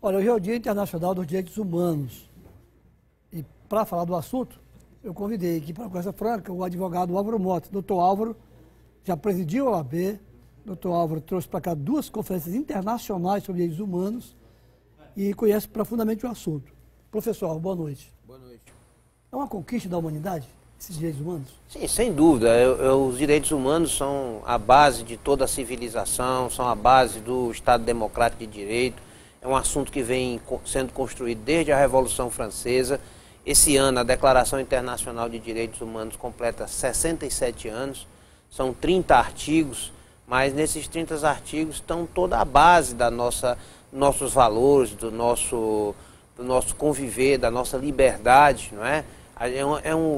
Olha, hoje é o Dia Internacional dos Direitos Humanos. E para falar do assunto, eu convidei aqui para a Conversa Franca o advogado Álvaro Mota. Doutor Álvaro já presidiu a OAB. Doutor Álvaro trouxe para cá 2 conferências internacionais sobre direitos humanos e conhece profundamente o assunto. Professor Álvaro, boa noite. Boa noite. É uma conquista da humanidade, esses direitos humanos? Sim, sem dúvida. Os direitos humanos são a base de toda a civilização, são a base do Estado Democrático de Direito. É um assunto que vem sendo construído desde a Revolução Francesa. Esse ano, a Declaração Internacional de Direitos Humanos completa 67 anos. São 30 artigos, mas nesses 30 artigos estão toda a base da nossos valores, do nosso conviver, da nossa liberdade, não é?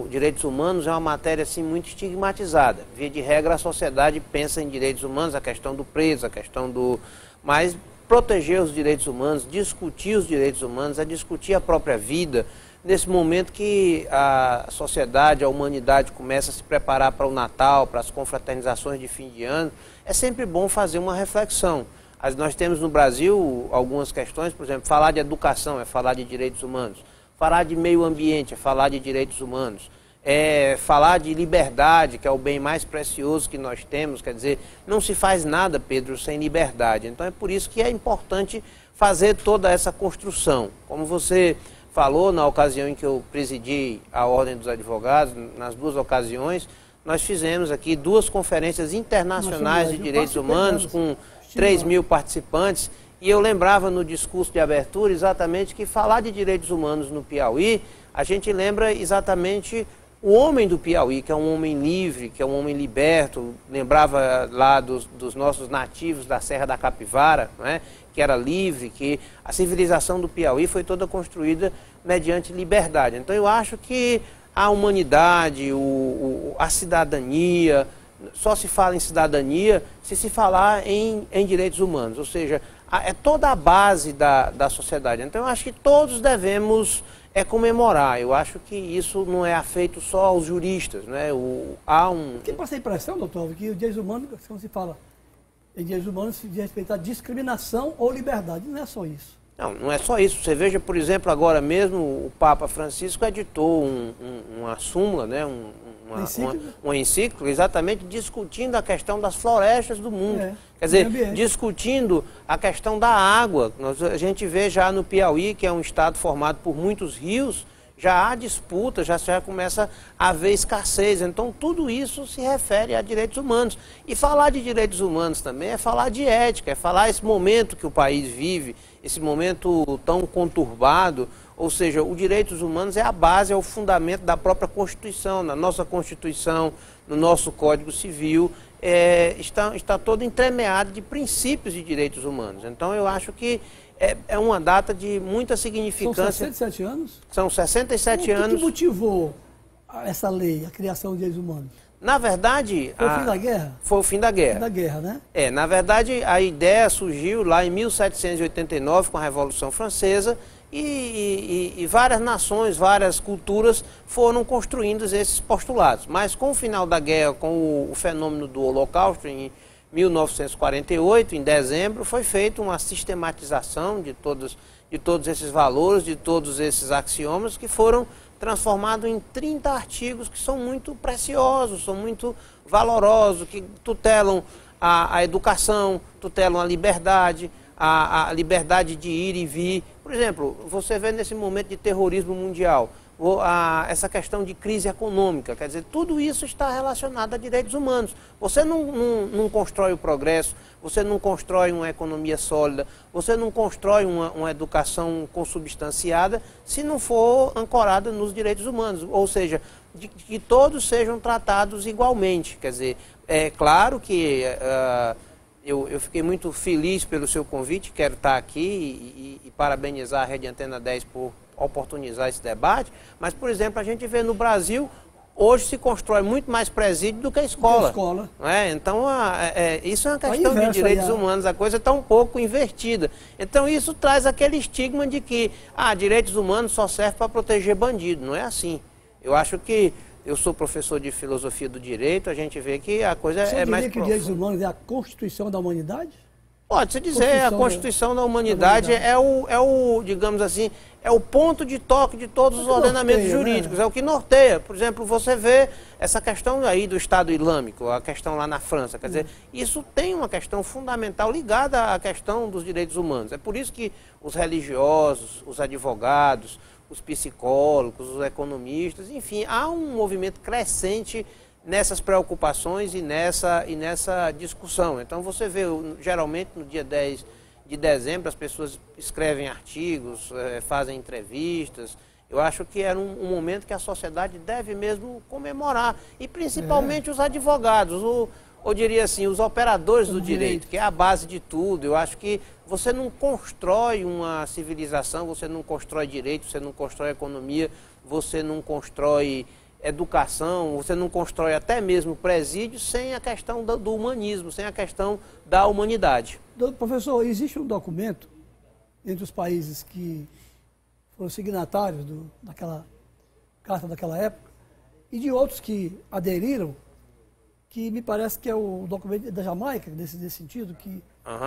Direitos humanos é uma matéria assim, muito estigmatizada. Via de regra, a sociedade pensa em direitos humanos, a questão do preso, a questão do... Mas proteger os direitos humanos, discutir os direitos humanos, é discutir a própria vida. Nesse momento que a sociedade, a humanidade começa a se preparar para o Natal, para as confraternizações de fim de ano, é sempre bom fazer uma reflexão. Nós temos no Brasil algumas questões, por exemplo, falar de educação é falar de direitos humanos, falar de meio ambiente é falar de direitos humanos, falar de liberdade, que é o bem mais precioso que nós temos, quer dizer, não se faz nada, Pedro, sem liberdade. Então é por isso que é importante fazer toda essa construção. Como você falou na ocasião em que eu presidi a Ordem dos Advogados, nas 2 ocasiões, nós fizemos aqui 2 conferências internacionais de direitos humanos com 3.000 participantes, e eu lembrava no discurso de abertura exatamente que falar de direitos humanos no Piauí, a gente lembra exatamente o homem do Piauí, que é um homem livre, que é um homem liberto. Lembrava lá dos nossos nativos da Serra da Capivara, não é? Que era livre, que a civilização do Piauí foi toda construída mediante liberdade. Então eu acho que a humanidade, a cidadania, só se fala em cidadania se falar em direitos humanos, ou seja, é toda a base da sociedade. Então eu acho que todos devemos comemorar. Eu acho que isso não é afeito só aos juristas, né? Tem passa a impressão, doutor, que os direitos humanos, quando se fala em direitos humanos, se diz respeito à discriminação ou liberdade. Não é só isso. Não é só isso. Você veja, por exemplo, agora mesmo o Papa Francisco editou uma súmula, né? Uma encíclica, exatamente discutindo a questão das florestas do mundo. Quer dizer, discutindo a questão da água. A gente vê já no Piauí, que é um estado formado por muitos rios, já há disputa, já começa a haver escassez. Então, tudo isso se refere a direitos humanos. E falar de direitos humanos também é falar de ética, é falar esse momento que o país vive, esse momento tão conturbado. Ou seja, os direitos humanos é a base, é o fundamento da própria Constituição. Na nossa Constituição, no nosso Código Civil, está todo entremeado de princípios de direitos humanos. Então, eu acho que é uma data de muita significância. São 67 anos? São 67 anos. O que motivou essa lei, a criação dos direitos humanos? Na verdade... Foi o fim da guerra? Foi o fim da guerra. Fim da guerra, né? Na verdade, a ideia surgiu lá em 1789, com a Revolução Francesa, e várias nações, várias culturas foram construindo esses postulados. Mas com o final da guerra, com o fenômeno do Holocausto, em 1948, em dezembro, foi feita uma sistematização de todos esses valores, de todos esses axiomas, que foram transformados em 30 artigos que são muito preciosos, são muito valorosos, que tutelam a educação, tutelam a liberdade de ir e vir. Por exemplo, você vê nesse momento de terrorismo mundial, essa questão de crise econômica, quer dizer, tudo isso está relacionado a direitos humanos. Você não constrói o progresso, você não constrói uma economia sólida, você não constrói uma educação consubstanciada se não for ancorada nos direitos humanos, ou seja, que todos sejam tratados igualmente. Quer dizer, é claro que eu fiquei muito feliz pelo seu convite, quero estar aqui e parabenizar a Rede Antena 10 por oportunizar esse debate, mas, por exemplo, a gente vê no Brasil, hoje se constrói muito mais presídio do que escola. Não é? Então, isso é uma questão de direitos humanos, a coisa está um pouco invertida. Então, isso traz aquele estigma de que direitos humanos só servem para proteger bandido. Não é assim. Eu acho que eu sou professor de filosofia do direito, a gente vê que a coisa é mais profunda. Você diria que os direitos humanos é a constituição da humanidade? Pode-se dizer, a Constituição da Humanidade digamos assim, é o ponto de toque de todos os ordenamentos jurídicos, né? É o que norteia. Por exemplo, você vê essa questão aí do Estado Islâmico, a questão lá na França, quer dizer, isso tem uma questão fundamental ligada à questão dos direitos humanos. É por isso que os religiosos, os advogados, os psicólogos, os economistas, enfim, há um movimento crescente nessas preocupações e nessa discussão. Então você vê, geralmente no dia 10 de dezembro as pessoas escrevem artigos, fazem entrevistas. Eu acho que era um momento que a sociedade deve mesmo comemorar, e principalmente os advogados, ou diria assim, os operadores do direito, que é a base de tudo. Eu acho que você não constrói uma civilização, você não constrói direito, você não constrói economia, você não constrói educação, você não constrói até mesmo presídio sem a questão do humanismo, sem a questão da humanidade. Professor, existe um documento entre os países que foram signatários daquela carta daquela época e de outros que aderiram, que me parece que é o documento da Jamaica, nesse sentido, que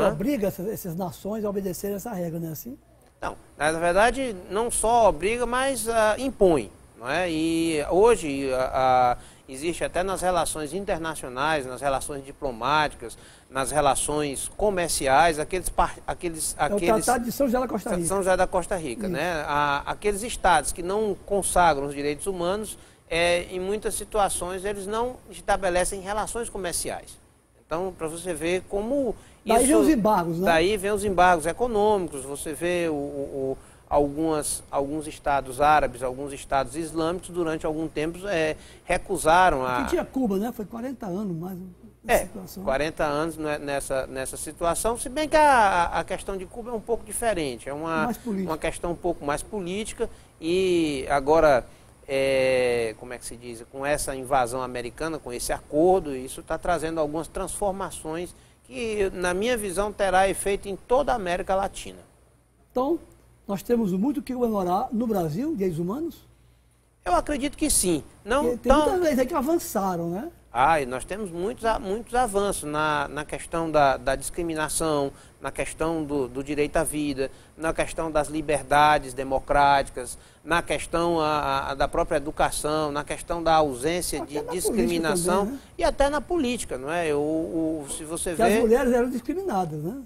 obriga essas nações a obedecerem essa regra, não é assim? Não, na verdade, não só obriga, mas impõe. Não é? E hoje existe até nas relações internacionais, nas relações diplomáticas, nas relações comerciais, aqueles é o Tratado de São José da Costa Rica. São José da Costa Rica, né? Aqueles estados que não consagram os direitos humanos, em muitas situações eles não estabelecem relações comerciais. Então, para você ver como daí vem os embargos, né? Daí vem os embargos econômicos, você vê alguns estados árabes, alguns estados islâmicos, durante algum tempo recusaram a... Aqui tinha Cuba, né? Foi 40 anos mais situação. 40 anos nessa situação, se bem que a questão de Cuba é um pouco diferente, é uma questão um pouco mais política, e agora, como é que se diz, com essa invasão americana, com esse acordo, isso está trazendo algumas transformações que, na minha visão, terá efeito em toda a América Latina. Então, nós temos muito que comemorar no Brasil, direitos humanos? Eu acredito que sim. Tem muitas leis aí que avançaram, né? E nós temos muitos avanços na questão da discriminação, na questão do direito à vida, na questão das liberdades democráticas, na questão da própria educação, na questão da ausência de discriminação também, né? E até na política, não é? Se você vê... as mulheres eram discriminadas, né?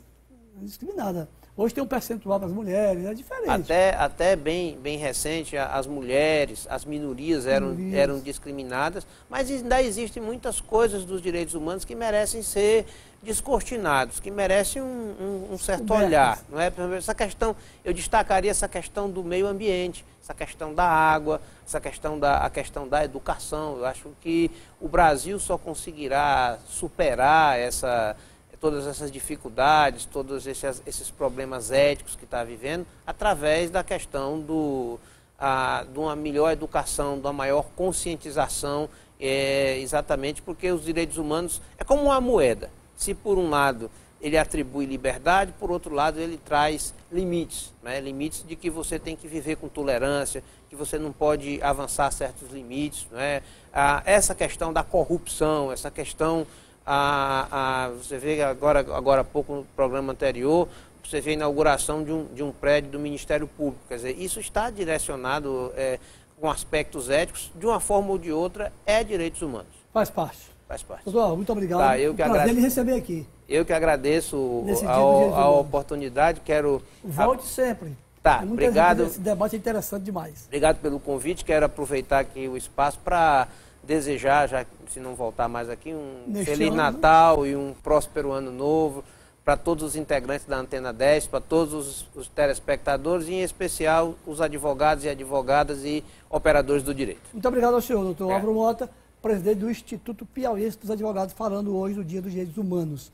Discriminadas. Hoje tem um percentual para as mulheres, é diferente. Até bem recente, as mulheres, as minorias eram discriminadas, mas ainda existem muitas coisas dos direitos humanos que merecem ser descortinados, que merecem um certo olhar. Não é? Essa questão, eu destacaria essa questão do meio ambiente, essa questão da água, essa questão da educação. Eu acho que o Brasil só conseguirá superar todas essas dificuldades, todos esses problemas éticos que está vivendo, através da questão de uma melhor educação, de uma maior conscientização, exatamente porque os direitos humanos é como uma moeda. Se por um lado ele atribui liberdade, por outro lado ele traz limites, né? Limites de que você tem que viver com tolerância, que você não pode avançar certos limites, né? Essa questão da corrupção, essa questão... você vê agora há pouco no programa anterior, você vê a inauguração de um prédio do Ministério Público. Quer dizer, isso está direcionado com aspectos éticos, de uma forma ou de outra, direitos humanos. Faz parte. Faz parte. Doutor, muito obrigado. Eu que prazer em receber aqui. Eu que agradeço a oportunidade. Volte sempre. Tá, obrigado. Esse debate é interessante demais. Obrigado pelo convite. Quero aproveitar aqui o espaço para desejar, já se não voltar mais aqui, Feliz Natal e um próspero ano novo para todos os integrantes da Antena 10, para todos os telespectadores e, em especial, os advogados e advogadas e operadores do direito. Muito obrigado ao senhor, doutor Álvaro Mota, presidente do Instituto Piauiense dos Advogados, falando hoje do Dia dos Direitos Humanos.